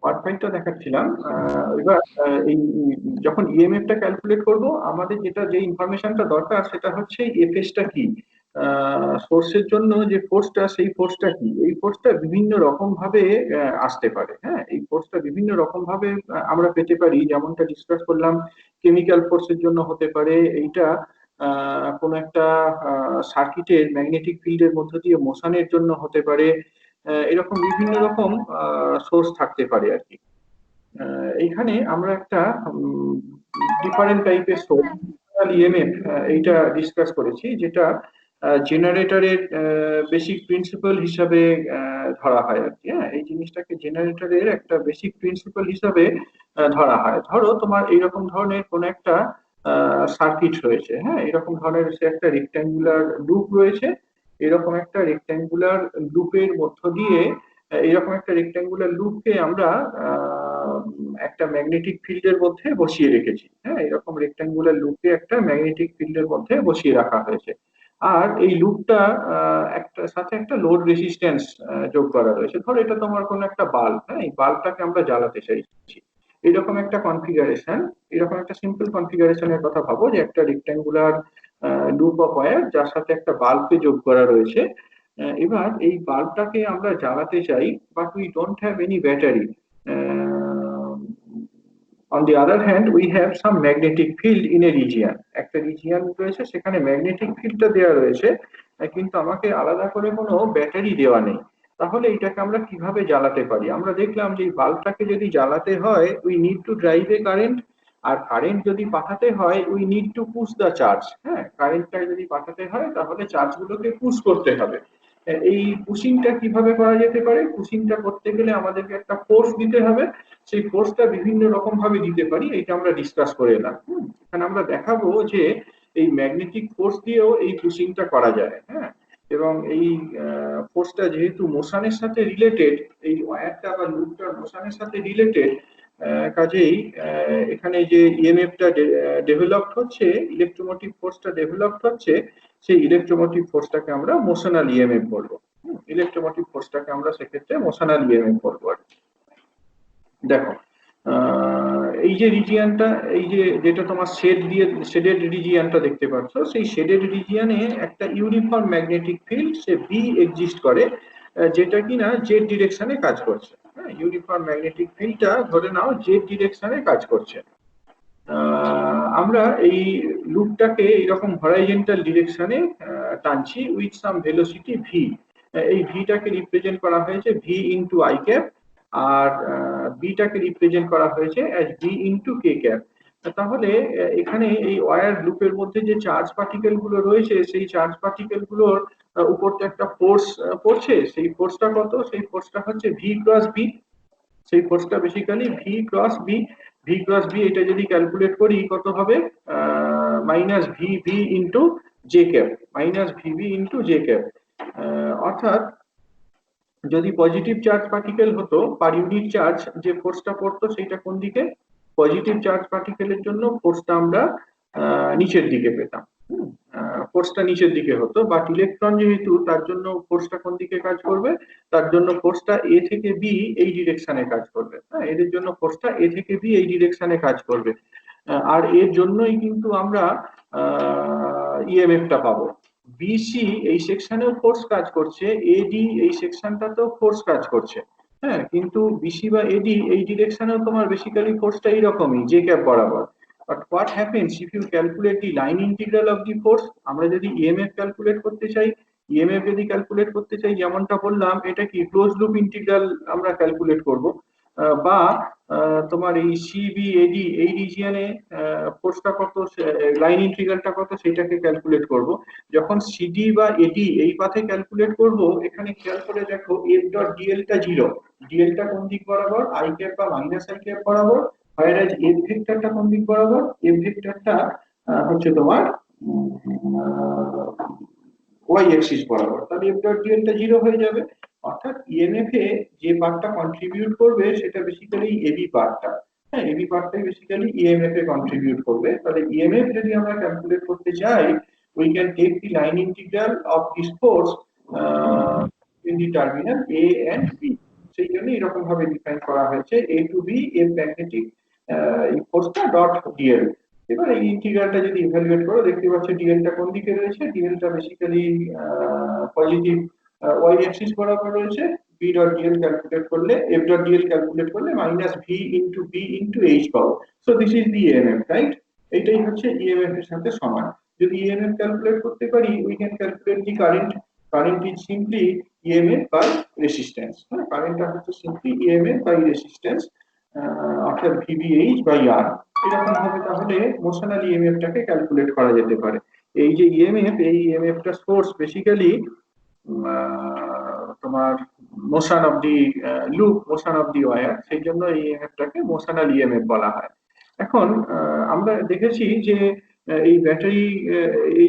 Part ফাইভটা দেখাচ্ছিলাম। এবার এই যখন ইএমএফ টা ক্যালকুলেট করব, আমাদের যে ইনফরমেশনটা দরকার সেটা হচ্ছে এফএস টা কি, সোর্সের জন্য যে ফোর্সটা, সেই ফোর্সটা কি। এই ফোর্সটা বিভিন্ন রকম ভাবে আসতে পারে। হ্যাঁ, এই ফোর্সটা বিভিন্ন রকম ভাবে আমরা পেতে পারি। যেমনটা ডিসকাস করলাম, কেমিক্যাল ফোর্সের জন্য হতে পারে এইটা, কোনো একটা সার্কিটের ম্যাগনেটিক ফিল্ডের মধ্য দিয়ে মোশনের জন্য হতে পারে। এরকম বিভিন্ন রকম সোর্স থাকতে পারে আর কি। এইখানে আমরা একটা ডিফারেন্ট টাইপের সোর্স ইএমএফ এইটা ডিসকাস করেছি, যেটা জেনারেটরের বেসিক প্রিন্সিপাল হিসাবে ধরা হয় আর কি। হ্যাঁ, এই জিনিসটাকে জেনারেটরের একটা বেসিক প্রিন্সিপাল হিসাবে ধরা হয়। ধরো তোমার এইরকম ধরনের কোন একটা সার্কিট রয়েছে। হ্যাঁ, এরকম ধরনের সে একটা রেক্ট্যাঙ্গুলার লুপ রয়েছে। এরকম একটা রেক্ট্যাঙ্গুলার লুপের মধ্য দিয়ে, এরকম একটা রেক্ট্যাঙ্গুলার লুপকে আমরা একটা ম্যাগনেটিক ফিল্ডের মধ্যে বসিয়ে রেখেছি। হ্যাঁ, এরকম রেক্ট্যাঙ্গুলার লুপকে একটা ম্যাগনেটিক ফিল্ডের মধ্যে বসিয়ে রাখা হয়েছে। আর এই লুপটা একটা সাথে একটা লোড রেজিস্ট্যান্স যোগ করা রয়েছে। ধরো এটা তোমার কোনো একটা বাল্ব। হ্যাঁ, এই বাল্বটাকে আমরা জ্বালাতে চাইছি। এরকম একটা কনফিগারেশন, এরকম একটা সিম্পল কনফিগারেশনের কথা ভাবো, যে একটা রেক্ট্যাঙ্গুলার লুপ অফ ওয়্যার যার সাথে একটা বাল্বকে যোগ করা রয়েছে। এবার এই বাল্বটাকে আমরা জ্বালাতে চাই, but we don't have any battery. On the other hand we have some magnetic field in a region. একটা রিজিয়ান রয়েছে, সেখানে ম্যাগনেটিক ফিল্ডটা দেওয়া রয়েছে, কিন্তু আমাকে আলাদা করে কোনো ব্যাটারি দেওয়া নেই। তাহলে এটাকে আমরা কিভাবে জ্বালাতে পারি? আমরা দেখলাম যে এই বাল্বটাকে যদি জ্বালাতে হয়, we need to drive a current. আর কারেন্ট যদি পাঠাতে হয়, we need to push the charge. হ্যাঁ, কারেন্টটা যদি পাঠাতে হয় তাহলে চার্জগুলোকে পুশ করতে হবে। এই পুশিংটা কিভাবে করা যেতে পারে? পুশিংটা করতে গেলে আমাদেরকে একটা ফোর্স দিতে হবে। সেই ফোর্সটা বিভিন্ন রকম ভাবে দিতে পারি, এটা আমরা ডিসকাস করে এলাম। এখানে আমরা দেখাবো যে এই ম্যাগনেটিক ফোর্স দিয়েও এই পুশিংটা করা যায়। হ্যাঁ, এবং এই ফোর্সটা যেহেতু মোশনের সাথে রিলেটেড, এই ওয়্যারটা বা লুপটা মোশনের সাথে রিলেটেড, কাজেই এখানে যে ইএমএফটা ডেভেলপড হচ্ছে, ইলেকট্রোমোটিভ ফোর্সটা ডেভেলপড হচ্ছে, সেই ইলেকট্রোমোটিভ ফোর্সটাকে আমরা মোশনাল ইএমএফ বলবো। ইলেকট্রোমোটিভ ফোর্সটাকে আমরা সেক্ষেত্রে মোশনাল ইএমএফ বলবো আর কি। দেখো, এই যে রিজিয়ানটা, এই যে যেটা তোমার শেডেড রিজিয়ানটা দেখতে পাচ্ছ, সেই শেডেড রিজিয়ানে একটা ইউনিফর্ম ম্যাগনেটিক ফিল্ড সে বি এক্সিস্ট করে, যেটা কিনা জেড ডিরেকশনে কাজ করছে। হ্যাঁ, ইউনিফর্ম ম্যাগনেটিক ফিল্ডটা ধরে নাও জেড ডিরেকশনে কাজ করছে। আমরা এই লুপটাকে এইরকম হরাইজন্টাল ডিরেকশনে টানছি উইথ সাম ভেলোসিটি ভি। এই ভিটাকে রিপ্রেজেন্ট করা হয়েছে ভি ইন্টু আই ক্যাপ, আর বিটাকে রিপ্রেজেন্ট করা হয়েছে as B into K cap. তাহলে এখানে এই ওয়্যার লুপের মধ্যে যে চার্জ পার্টিকেল গুলো রয়েছে, সেই চার্জ পার্টিকেল গুলোর উপর একটা ফোর্স পড়ছে। সেই ফোর্সটা কত? সেই ফোর্সটা হচ্ছে ভি ক্রস বি। সেই ফোর্সটা basically V cross B. V cross B এটা যদি ক্যালকুলেট করি কত হবে? Minus V V into J cap, minus V V into J cap. অর্থাৎ যদি পজিটিভ চার্জ পার্টিকেল হতো, পার ইউনিট চার্জ যে ফোর্সটা পড়তো সেটা কোন দিকে? পজিটিভ চার্জ পার্টিকেলের জন্য ফোর্সটা আমরা নিচের দিকে পেতাম। ফোর্সটা নিচের দিকে হতো। বাট ইলেকট্রন যেহেতু, তার জন্য ফোর্সটা কোন দিকে কাজ করবে? তার জন্য ফোর্সটা এ থেকে বি এই ডিরেকশনে কাজ করবে। হ্যাঁ, এদের জন্য ফোর্সটা এ থেকে বি এই ডিরেকশনে কাজ করবে। আর এর জন্যই কিন্তু আমরা ইএমএফটা পাবো। বিসি এই সেকশনেও ফোর্স কাজ করছে, এডি এই সেকশনটাতেও ফোর্স কাজ করছে। হ্যাঁ, কিন্তু বিসি বা এডি এই ডিরেকশনেও তোমার বেসিক্যালি ফোর্সটা এইরকমই, জে ক্যাপ বরাবর। But what happens if you calculate the line integral of the force? আমরা যদি ইএমএফ ক্যালকুলেট করতে চাই, ইএমএফ যদি ক্যালকুলেট করতে চাই, যেমনটা বললাম, এটা কি ক্লোজ লুপ ইন্টিগ্রাল আমরা ক্যালকুলেট করব। বা তোমার এই সিবি এডি এই রিজিয়নে ফোর্সটা কত, লাইন ইন্টিগ্রালটা কত, সেটাকে ক্যালকুলেট করব। যখন সিডি বা এডি এই পাথে ক্যালকুলেট করব, এখানে খেয়াল করে দেখো এফ ডট ডিএলটা জিরো। ডিএলটা কোন দিক বরাবর? আই ক্যাপ বা মাইনাস আই ক্যাপ বরাবর। whereas এফ ভেক্টরটা কোন দিক বরাবর? এফ ভেক্টরটা হচ্ছে তোমার ওয়াই অ্যাক্সিস বরাবর। তাহলে এফ ডট ডিএলটা জিরো হয়ে যাবে। অর্থাৎ ইএমএফ এ যে পার্টটা কন্ট্রিবিউট করবে সেটা বেসিক্যালি এবি পার্টটা। হ্যাঁ, এবি পার্টটাই বেসিক্যালি ইএমএফ এ কন্ট্রিবিউট করবে। তাহলে ইএমএফ যদি আমরা ক্যালকুলেট করতে চাই, we can take the line integral of this force in the terminal A and B. সেই জন্য এরকম ভাবে ডিফাইন করা হয়েছে a টু b এর ম্যাগনেটিক এই ফোর্সটা ডট dl। এবার এই ইন্টিগ্রালটা যদি ইভালুয়েট করো দেখতে পাচ্ছ dl টা কোন দিকে রয়েছে, dl টা বেসিক্যালি পজিটিভ y অ্যাক্সিস বরাবর রয়েছে। b ডট dl ক্যালকুলেট করলে f ডট dl ক্যালকুলেট করলে minus v into b into h পাবো। So this is the emf, right? এইটাই হচ্ছে emf এর সাথে সমান। যদি emf ক্যালকুলেট করতে পারি we can calculate the current. Current is simply emf by resistance. হ্যাঁ, কারেন্টটা হচ্ছে সিম্পলি emf বাই রেসিস্ট্যান্স, অর্থাৎ vbh বাই r। এরকম ভাবে তাহলে মোশনাল emf টাকে ক্যালকুলেট করা যেতে পারে। এই যে emf, এই emf টা সোর্স বেসিক্যালি তোমার motion of the loop, motion of the wire, সেই জন্য এই emf টাকে মোশনাল emf বলা হয়। এখন আমরা দেখেছি যে এই ব্যাটারি,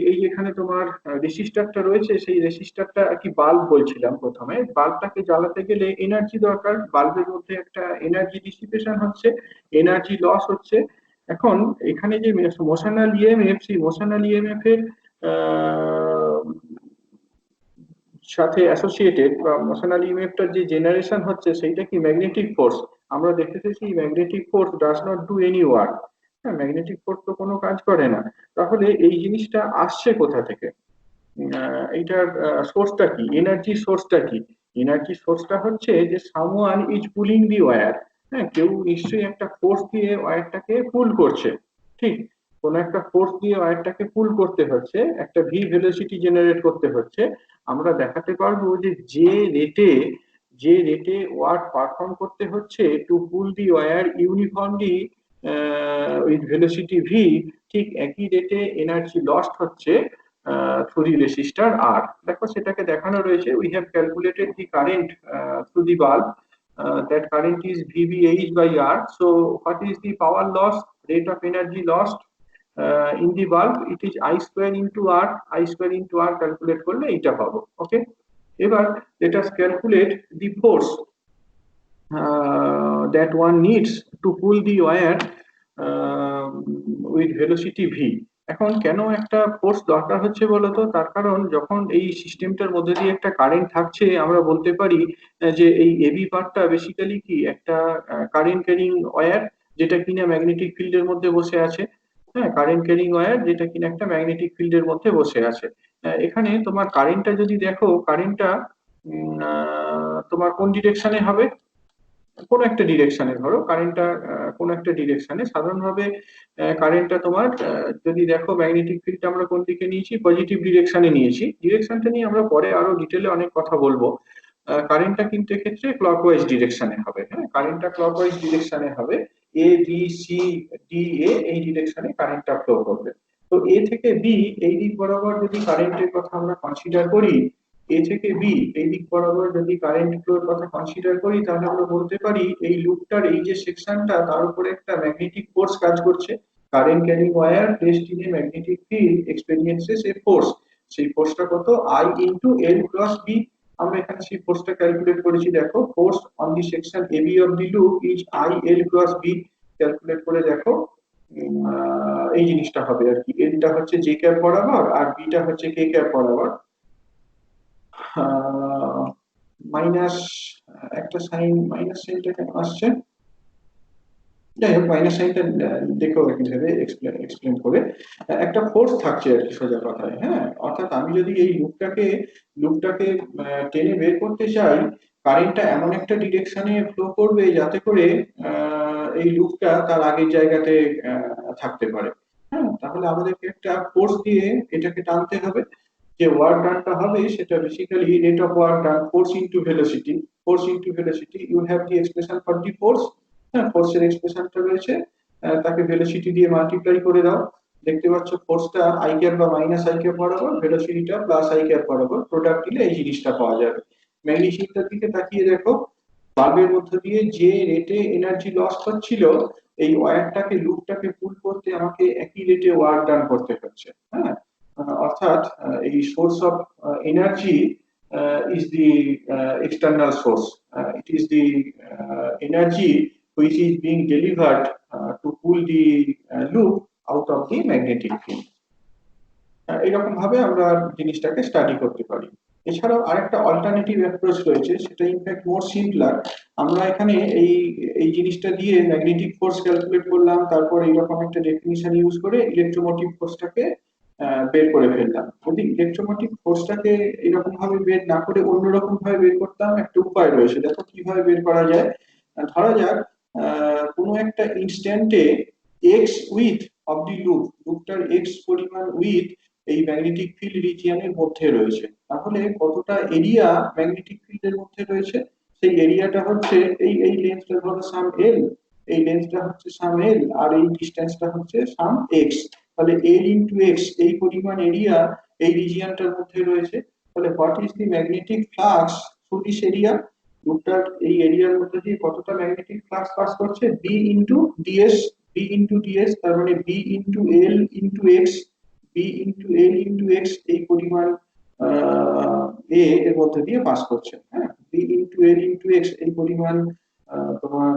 এই যেখানে তোমার রেজিস্টারটা রয়েছে, সেই রেজিস্টারটা কি বাল্ব বলছিলাম প্রথমে। বাল্বটাকে জ্বালাতে গেলে এনার্জি দরকার, বাল্বের মধ্যে একটা এনার্জি ডিসিপেশন হচ্ছে, এনার্জি লস হচ্ছে। এখন এখানে যে মোশনাল ইএমএফ, সেই মোশনাল ইএমএফ এর সাথে অ্যাসোসিয়েটেড বা মোশনাল ইএমএফটার যে জেনারেশন হচ্ছে সেইটা কি ম্যাগনেটিক ফোর্স। আমরা দেখেছি magnetic force does not do any work. হ্যাঁ, ম্যাগনেটিক ফোর্স তো কোনো কাজ করে না। তাহলে এই জিনিসটা আসছে কোথা থেকে? এইটার সোর্সটা কি, এনার্জি সোর্সটা কি? এনার্জি সোর্সটা হচ্ছে যে someone is pulling the wire. হ্যাঁ, কেউ নিশ্চয়ই একটা ফোর্স দিয়ে ওয়্যারটাকে পুল করছে। ঠিক, কোন একটা ফোর্স দিয়ে ওয়্যারটাকে পুল করতে হচ্ছে, একটা ভি ভেলোসিটি জেনারেট করতে হচ্ছে। আমরা দেখাতে পারবো যে যে রেটে ওয়ার্ক পারফর্ম করতে হচ্ছে to pull the wire uniformly with velocity v, ঠিক একই রেটে এনার্জি লস্ট হচ্ছে through the resistor R। দেখো সেটাকে দেখানো রয়েছে। We have calculated the current through the bulb, that current is VBH by R. So what is the power loss, rate of energy lost in the bulb? It is I square into R, I square into R calculate করলে এটা পাবো। ওকে, এবার let us calculate the force that one needs to pull the wire with velocity V। এখন কেন একটা force দরকার হচ্ছে বলতো? তার কারণ যখন এই সিস্টেমটার মধ্যে দিয়ে একটা কারেন্ট থাকছে, আমরা বলতে পারি যে এই এবি পার্টটা বেসিক্যালি কি একটা কারেন্ট ক্যারিং ওয়্যার, যেটা কিনা ম্যাগনেটিক ফিল্ডের মধ্যে বসে আছে। হ্যাঁ, কারেন্ট ক্যারিং ওয়্যার যেটা কিনা একটা ম্যাগনেটিক ফিল্ডের মধ্যে বসে আছে। এখানে তোমার কারেন্টটা যদি দেখো, কারেন্টটা তোমার কোন ডিরেকশনে হবে? কোন একটা ডিরেকশনে, ধরো কারেন্টটা কোন একটা ডিরেকশনে। সাধারণভাবে কারেন্টটা তোমার যদি দেখো ম্যাগনেটিক ফিল্ডটা আমরা কোন দিকে নিয়েছি, পজিটিভ ডিরেকশনে নিয়েছি। ডিরেকশনটা নিয়ে আমরা পরে আরো ডিটেলে অনেক কথা বলবো। কারেন্টটা কিন্তু এক্ষেত্রে ক্লকওয়াইজ ডিরেকশনে হবে। হ্যাঁ, কারেন্টটা ক্লকওয়াইজ ডিরেকশনে হবে, A B C D A, এই ডিরেকশনে কারেন্টটা ফ্লো করবে। তো এ থেকে বি এই দিক বরাবর যদি কারেন্টের কথা আমরা কনসিডার করি, এ থেকে বি এই দিক বরাবর যদি কারেন্ট ফ্লোর কথা কনসিডার করি, তাহলে আমরা বলতে পারি এই লুপটার এই যে সেকশনটা, তার উপরে একটা ম্যাগনেটিক ফোর্স কাজ করছে। Current carrying wire placed in a magnetic field experiences a force. সেই ফোর্সটা কত? I into L cross B. আমরা এখানে সেই ফোর্সটা ক্যালকুলেট করেছি। দেখো, force on the section A B of the loop is I L cross B. Calculate করে দেখো এই জিনিসটা হবে আর কি। এলটা হচ্ছে জে ক্যাপ বরাবর আর বিটা হচ্ছে কে ক্যাপ বরাবর। মাইনাস একটা সাইন, মাইনাস সাইনটা কেন আসছে? যাই হোক, মাইনাস সাইনটা দেখো কিভাবে এক্সপ্লেন করে। একটা ফোর্স থাকছে আর কি, সোজা কথায়। হ্যাঁ, অর্থাৎ আমি যদি এই লুপটাকে টেনে বের করতে চাই, কারেন্টটা এমন একটা ডিরেকশনে ফ্লো করবে যাতে করে এই লুপটা তার আগের জায়গাতে থাকতে পারে। হ্যাঁ, তাহলে আমাদেরকে একটা ফোর্স দিয়ে এটাকে টানতে হবে। যে ওয়ার্ক ডানটা হবে সেটা basically rate of work done, force into velocity. Force into velocity, you have the expression for the force. হ্যাঁ, ফোর্সের এক্সপ্রেশনটা রয়েছে, তাকে ভেলোসিটি দিয়ে মাল্টিপ্লাই করে দাও। দেখতে পাচ্ছ ফোর্সটা আই ক্যাপ বা মাইনাস আই ক্যাপ বরাবর, ভেলোসিটিটা প্লাস আই ক্যাপ বরাবর, প্রোডাক্ট দিলে এই জিনিসটা পাওয়া যাবে। ম্যাগনেটিকটার দিকে তাকিয়ে দেখো, বাল্বের মধ্য দিয়ে যে রেটে এনার্জি লস হচ্ছিল, এই ওয়্যারটাকে লুপটাকে পুল করতে আমাকে একই রেটে ওয়ার্ক ডান করতে হচ্ছে। হ্যাঁ, অর্থাৎ এই source of energy is the external source. It is the energy which is being delivered to pull the loop out of the magnetic field. এরকম ভাবে আমরা জিনিসটাকে স্টাডি করতে পারি। এছাড়াও আরেকটা অল্টারনেটিভ অ্যাপ্রোচ রয়েছে, সেটা ইনফ্যাক্ট মোর সিম্পলার। আমরা এখানে এই এই জিনিসটা দিয়ে ম্যাগনেটিক ফোর্স ক্যালকুলেট করলাম, তারপর এইরকম একটা ডেফিনিশন ইউজ করে ইলেকট্রোমোটিভ ফোর্সটাকে বের করে ফেললাম। যদি ইলেকট্রোমোটিভ ফোর্সটাকে এরকম ভাবে বের না করে অন্যরকম ভাবে বের করতাম, একটা উপায় রয়েছে, দেখো কিভাবে বের করা যায়। ধরা যাক কোনো একটা ইনস্ট্যান্টে এক্স উইথ অফ দি লুপটার এক্স পরিমাণ উইথ এই ম্যাগনেটিক ফিল্ড রিজিয়নের মধ্যে রয়েছে, তাহলে কতটা এরিয়া ম্যাগনেটিক ফিল্ডের মধ্যে রয়েছে, সেই এরিয়াটা হচ্ছে এই এই লেন্সটা ধরো সাম এল, এই লেন্সটা হচ্ছে সাম এল, আর এই ডিস্টেন্সটা হচ্ছে সাম এক্স। তাহলে এল ইন্টু এক্স এই পরিমাণ এরিয়া এই রিজিয়নটার মধ্যে রয়েছে। তাহলে what is the magnetic flux through this area, লুপটার এই এরিয়ার মধ্যে দিয়ে কতটা ম্যাগনেটিক ফ্লাক্স পাস করছে, B into DS, B into DS, তার মানে B into L into X, B into L into X এই পরিমাণ এ এর মধ্যে দিয়ে পাস করছে। হ্যাঁ, B into L into X এই পরিমাণ তোমার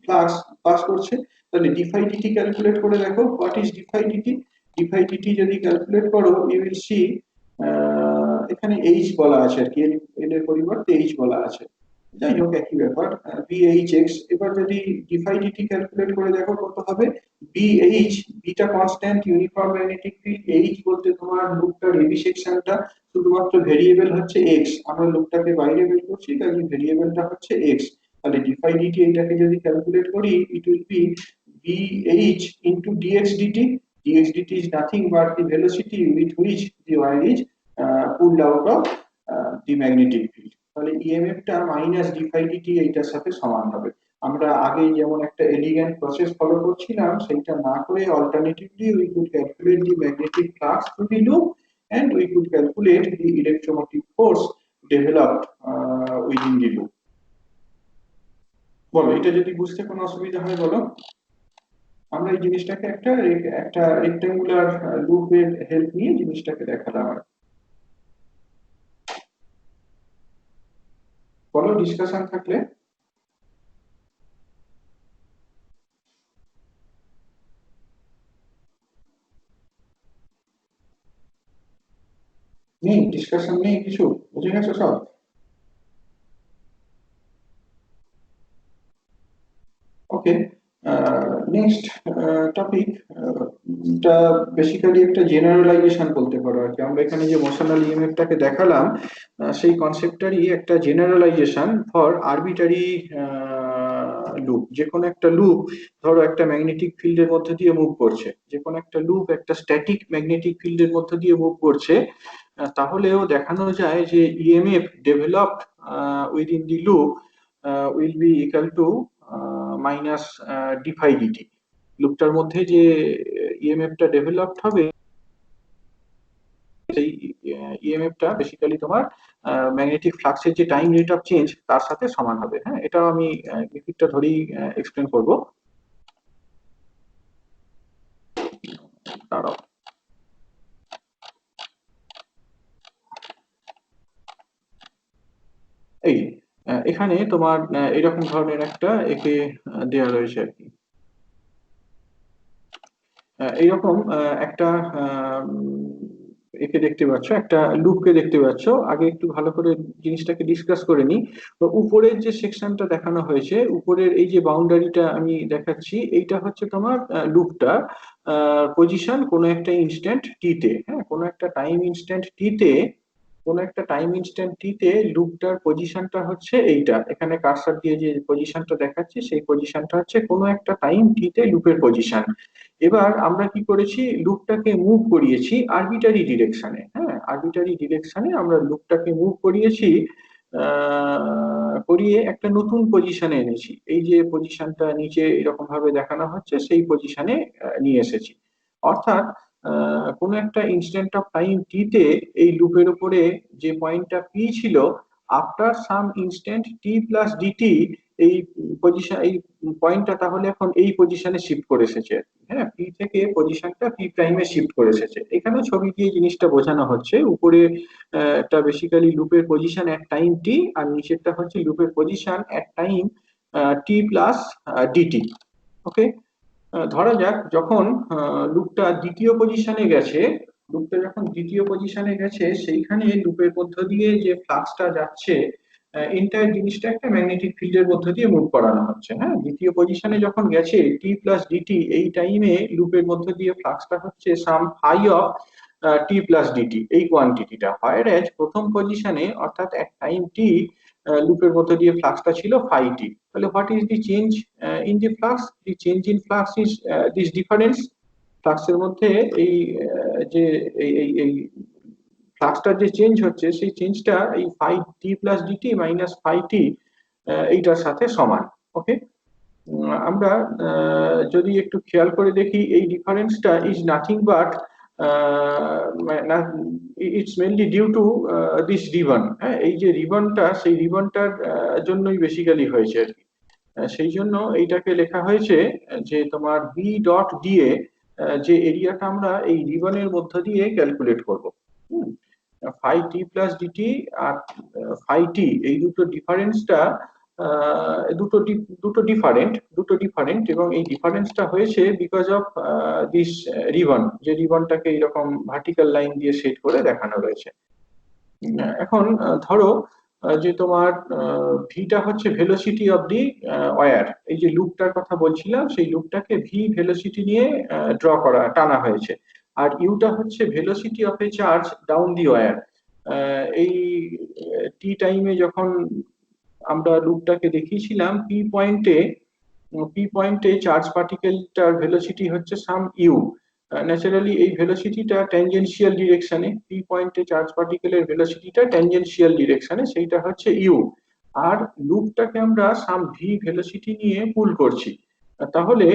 ফ্লাক্স পাস করছে। তাহলে ডিফাই ডিটি ক্যালকুলেট করে দেখো, what is d phi d t. D phi d t যদি ক্যালকুলেট করো ইউ উইল সি এখানে এইচ বলা আছে আর কি, এল এর পরিবর্তে এইচ বলা আছে, যাই হোক একই ব্যাপার, বিএইচএক্স। এবার যদি ডিফাই ডিটি ক্যালকুলেট করে দেখো কত হবে, BH, beta constant uniform magnetic field, H বলতে তোমার লুপটার এবি সেকশনটা, শুধুমাত্র ভেরিয়েবল হচ্ছে এক্স, আমরা লুপটাকে বাইরে বের করছি তাই ভেরিয়েবলটা হচ্ছে এক্স। তাহলে ডিফাই ডিটি এটাকে যদি ক্যালকুলেট করি it will be B H into d x d t, d x d t is nothing but the velocity with which the wire is pulled out of the magnetic field. তাহলে ইএমএফটা মাইনাস ডিফাই ডিটি এইটার সাথে সমান হবে। আমরা আগে যেমন একটা এলিগেন্ট প্রসেস ফলো করছিলাম সেইটা না করে alternatively we could calculate the magnetic flux through the loop and we could calculate the electromotive force developed within the loop. বলো এটা যদি বুঝতে কোনো অসুবিধা হয় বলো। আমরা এই জিনিসটাকে একটা একটা রেক্ট্যাঙ্গুলার লুপের হেল্প নিয়ে জিনিসটাকে দেখালাম আর বলো ডিসকাশন থাকলে। নেই ডিসকাশন, নেই কিছু, বুঝে গেছো সব? ওকে, নেক্সট টপিক, এটা বেসিক্যালি একটা জেনারেলাইজেশন বলতে পারো আর কি। আমরা এখানে যে মোশনাল ইএমএফটাকে দেখালাম সেই কনসেপ্টটারই একটা জেনারেলাইজেশন ফর আরবিটারি লুপ। যে কোনো একটা লুপ ধরো একটা ম্যাগনেটিক ফিল্ডের মধ্যে দিয়ে মুভ করছে, যে কোনো একটা লুপ একটা স্ট্যাটিক ম্যাগনেটিক ফিল্ডের মধ্যে দিয়ে মুভ করছে, তাহলেও দেখানো যায় যে EMF developed within the loop will be equal to minus D phi DT. লুপটার মধ্যে যে ইএমএফটা ডেভেলপড হবে সেই ইএমএফটা বেসিক্যালি তোমার ম্যাগনেটিক ফ্লাক্সের যে টাইম রেট অফ চেঞ্জ তার সাথে সমান হবে। হ্যাঁ, এটা আমি গ্রাফিকটা ধরেই এক্সপ্লেন করব। দাঁড়াও, এই এখানে তোমার এরকম ধরনের একটা একে দেয়া রয়েছে আর কি। এইরকম একটা একে দেখতে পাচ্ছ, একটা লুপকে দেখতে পাচ্ছ। আগে একটু ভালো করে জিনিসটাকে ডিসকাস করে নি। তো উপরের যে সেকশনটা দেখানো হয়েছে, উপরের এই যে বাউন্ডারিটা আমি দেখাচ্ছি, এইটা হচ্ছে তোমার লুপটা পজিশন কোনো একটা ইনস্ট্যান্ট টিতে। হ্যাঁ, কোনো একটা টাইম ইনস্ট্যান্ট টিতে, কোনো একটা টাইম ইনস্ট্যান্ট টিতে লুপটার পজিশনটা হচ্ছে এইটা। এখানে কার্সর দিয়ে যে পজিশনটা দেখাচ্ছি সেই পজিশনটা হচ্ছে কোনো একটা টাইম টিতে লুপের পজিশন। এবার আমরা কি করেছি, লুপটাকে মুভ করিয়েছি আরবিটারি ডিরেকশনে। হ্যাঁ, আরবিটারি ডিরেকশনে আমরা লুপটাকে মুভ করিয়েছি, করিয়ে একটা নতুন পজিশনে এনেছি। এই যে পজিশনটা নিচে এরকম ভাবে দেখানো হচ্ছে সেই পজিশনে নিয়ে এসেছি। অর্থাৎ কোনো একটা ইনস্ট্যান্ট অফ টাইম টি তে এই লুপের উপরে যে পয়েন্টটা পি ছিল, আফটার সাম ইনস্ট্যান্ট টি প্লাস ডিটি এই পজিশন, এই পয়েন্টটা তাহলে এখন এই পজিশনে শিফট করে এসেছে। হ্যাঁ, পি থেকে পজিশনটা পি প্রাইমে শিফট করে এসেছে। এখানে ছবি দিয়ে জিনিসটা বোঝানো হচ্ছে। উপরে একটা বেসিক্যালি লুপের পজিশন এট টাইম টি, আর নিচেরটা হচ্ছে লুপের position at time T plus DT. Okay, ধরা যাক যখন লুপটা দ্বিতীয় পজিশনে গেছে, লুপটা যখন দ্বিতীয় পজিশনে গেছে সেইখানে লুপের মধ্য দিয়ে যে ফ্লাক্সটা যাচ্ছে এন্টায়ার জিনিসটা একটা ম্যাগনেটিক ফিল্ডের মধ্য দিয়ে মুভ করানো হচ্ছে। হ্যাঁ, দ্বিতীয় পজিশনে যখন গেছে টি প্লাস ডিটি, এই টাইমে লুপের মধ্য দিয়ে ফ্লাক্সটা হচ্ছে sum phi of T plus DT, এই কোয়ান্টিটিটা। হোয়ার এজ প্রথম পজিশনে অর্থাৎ এক টাইম টি লুপের মধ্য দিয়ে ফ্লাক্সটা ছিল ফাই টি। তাহলে what is the change in the flux? The change in flux is this difference. ফ্লাক্সের মধ্যে এই যে এই ফ্লাক্সটার যে চেঞ্জ হচ্ছে সেই চেঞ্জটা এই ফাই টি প্লাস ডিটি মাইনাস ফাই টি এইটার সাথে সমান। ওকে, আমরা যদি একটু খেয়াল করে দেখি এই ডিফারেন্সটা is nothing but it's mainly due to this ribbon. হ্যাঁ, এই যে রিবনটা, সেই রিবনটার জন্যই বেসিক্যালি হয়েছে আর কি। সেই জন্য এইটাকে লেখা হয়েছে যে তোমার বি ডট ডিএ, যে এরিয়াটা আমরা এই রিবনের মধ্য দিয়ে ক্যালকুলেট করব। ফাই টি প্লাস ডিটি আর ফাই টি, এই দুটো ডিফারেন্সটা দুটো ডিফারেন্ট এবং এই ডিফারেন্সটা হয়েছে বিকজ অফ দিস রিবন, যে রিবনটাকে এরকম ভার্টিক্যাল লাইন দিয়ে সেট করে দেখানো রয়েছে। এখন ধরো যে তোমার ভিটা হচ্ছে ভেলোসিটি অফ দি ওয়্যার, এই যে লুপটার কথা বলছিলাম সেই লুপটাকে ভি ভেলোসিটি নিয়ে ড্র করা টানা হয়েছে। আর ইউটা হচ্ছে velocity of a charge down the wire. এই টি টাইমে যখন আমরা লুপটাকে দেখিয়েছিলাম পি পয়েন্টে চার্জ পার্টিকেলটার ভেলোসিটি হচ্ছে সাম ইউ। ন্যাচারালি এই ভেলোসিটিটা ট্যানজেনশিয়াল ডিরেকশনে, পি পয়েন্টে চার্জ পার্টিকেলের ভেলোসিটিটা ট্যানজেনশিয়াল ডিরেকশনে, সেইটা হচ্ছে ইউ। আর লুপটাকে আমরা সাম ভি ভেলোসিটি নিয়ে পুল করছি। তাহলে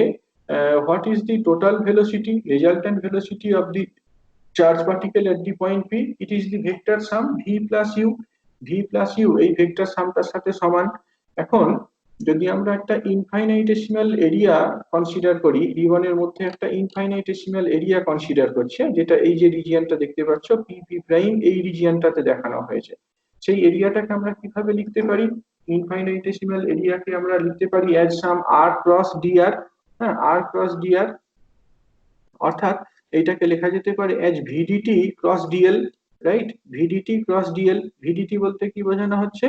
what is the total velocity, resultant velocity of the charge particle at the point P? It is the vector sum v plus u. V plus u এই ভেক্টর সামটার সাথে সমান। এখন যদি আমরা একটা ইনফাইনাইটেসিমাল এরিয়া কনসিডার করি, রিবনের মধ্যে একটা ইনফাইনাইটেসিমাল এরিয়া কনসিডার করছে, যেটা এই যে রিজিয়নটা দেখতে পাচ্ছ পি পি প্রাইম, এই রিজিয়নটাতে দেখানো হয়েছে। সেই এরিয়াটাকে আমরা কিভাবে লিখতে পারি? ইনফাইনাইটেসিমাল এরিয়াকে আমরা লিখতে পারি অ্যাজ সাম আর ক্রস ডিআর। হ্যাঁ, আর ক্রস ডিআর, অর্থাৎ এইটাকে লেখা যেতে পারে as VDT cross DL. Right, VDT cross DL. VDT বলতে কি বোঝানো হচ্ছে?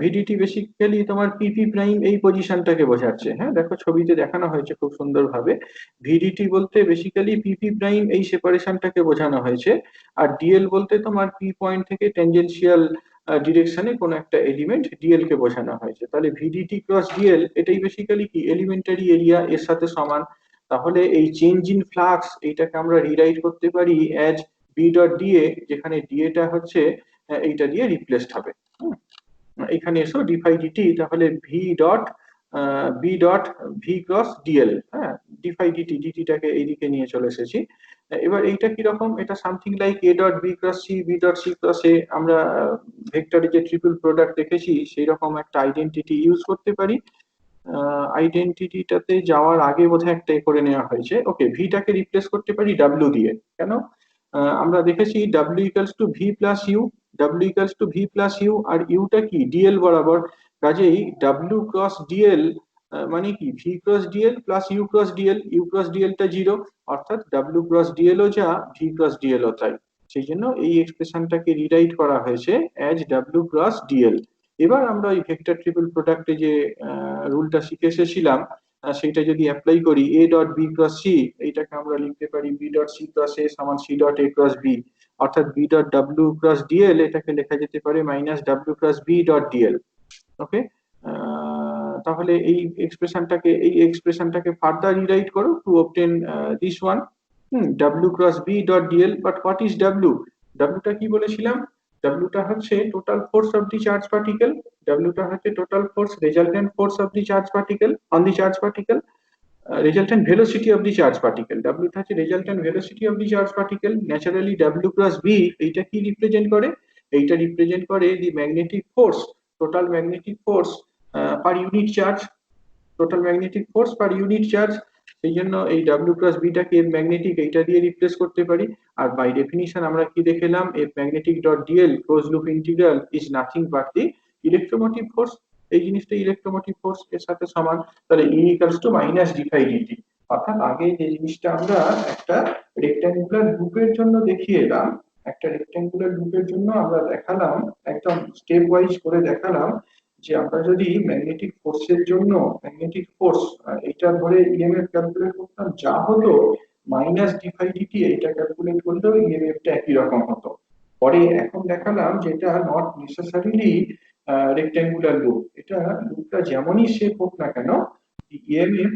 ভিডিটি বেসিক্যালি তোমার পিপি প্রাইম এই পজিশনটাকে বোঝাচ্ছে। হ্যাঁ, দেখো ছবিতে দেখানো হয়েছে খুব সুন্দরভাবে। ভিডিটি বলতে বেসিক্যালি পিপি প্রাইম এই সেপারেশনটাকে বোঝানো হয়েছে। আর ডিএল বলতে তোমার পি পয়েন্ট থেকে টেনজেনশিয়াল ডিরেকশনে কোন একটা এলিমেন্ট ডিএল কে বোঝানো হয়েছে। তাহলে ভিডিটি ক্রস ডিএল এটাই বেসিক্যালি কি এলিমেন্টারি এরিয়া এর সাথে সমান। তাহলে এই চেঞ্জ ইন ফ্লাক্স এইটাকে আমরা রিরাইট করতে পারি অ্যাজ বি ডট ডিএ, যেখানে ডিএটা হচ্ছে এইটা দিয়ে রিপ্লেসড হবে। এখানে এসো ডিফাই ডিটি, তাহলে V dot B dot V cross DL. হ্যাঁ, ডিফাই ডিটি, ডিটিটাকে এইদিকে নিয়ে চলে এসেছি। এবার এইটা কিরকম? এটা something like A dot B cross C, B dot C cross A. আমরা ভেক্টরে যে ট্রিপল প্রোডাক্ট দেখেছি সেই রকম একটা আইডেন্টিটি ইউজ করতে পারি। আইডেন্টিটিটাতে যাওয়ার আগে বোধহয় একটা করে নেওয়া হয়েছে। ওকে, ভিটাকে রিপ্লেস করতে পারি ডাব্লিউ দিয়ে। কেন? আমরা দেখেছি W equals to V plus U, W equals to V plus U, আর ইউটা কি ডিএল বরাবর। কাজেই ডাব্লিউ ক্রস ডিএল মানে কি V cross DL plus U cross DL. U cross ডিএলটা জিরো, অর্থাৎ ডাব্লিউ ক্রস ডিএলও যা ভি ক্রস ডিএলও তাই। সেই জন্য এই এক্সপ্রেশনটাকে রিরাইট করা হয়েছে অ্যাজ ডাব্লিউ ক্রস ডিএল। এবার আমরা ওই ভেক্টর ট্রিপল প্রোডাক্টে যে রুলটা শিখে এসেছিলাম সেটা যদি অ্যাপ্লাই করি, A dot B cross C, এইটাকে আমরা লিখতে পারি B dot C cross A সমান C dot A cross B. অর্থাৎ B dot W cross DL এটাকে লেখা যেতে পারে minus W cross B dot DL. Okay, তাহলে এই এক্সপ্রেশনটাকে ফার্দার রিরাইট করো to obtain this one. W cross B dot DL, but what is W? ডাব্লিউটা কি বলেছিলাম? ডাব্লিউটা হচ্ছে total force of the charge particle. ডাব্লিউটা হচ্ছে total force, resultant force of the charge particle on the charge particle, resultant velocity of the charge particle. W হচ্ছে resultant velocity of the charge particle. Naturally W plus B এইটা কি represent করে? এইটা represent করে the magnetic force, total magnetic force per unit charge, total magnetic force per unit charge। সেই জন্য এই W plus B টাকে ম্যাগনেটিক এইটা দিয়ে রিপ্লেস করতে পারি। আর বাই ডেফিনিশন আমরা কি দেখলাম? F magnetic dot DL close loop integral is nothing but the electromotive force. এই জিনিসটা ইলেকট্রোমোটিভ ফোর্স এর সাথে সমান। তাহলে E equals to minus d phi d t. অর্থাৎ আগে যে জিনিসটা আমরা একটা রেক্ট্যাঙ্গুলার লুপের জন্য দেখিয়ে এলাম, একটা রেক্টেঙ্গুলার লুপের জন্য আমরা দেখালাম, একদম স্টেপ ওয়াইজ করে দেখালাম যে আমরা যদি ম্যাগনেটিক ফোর্সের জন্য ম্যাগনেটিক ফোর্স এটা ধরে ইএমএফ ক্যালকুলেট করতাম যা হতো মাইনাস ডিফাই ডিটি, এটা ক্যালকুলেট করলেও ইএমএফটা একই রকম হতো। পরে এখন দেখালাম যে এটা নট নেসেসারিলি রেক্টেঙ্গুলার লুপ, এটা লুপটা যেমনই শেপ হোক না কেন ইএমএফ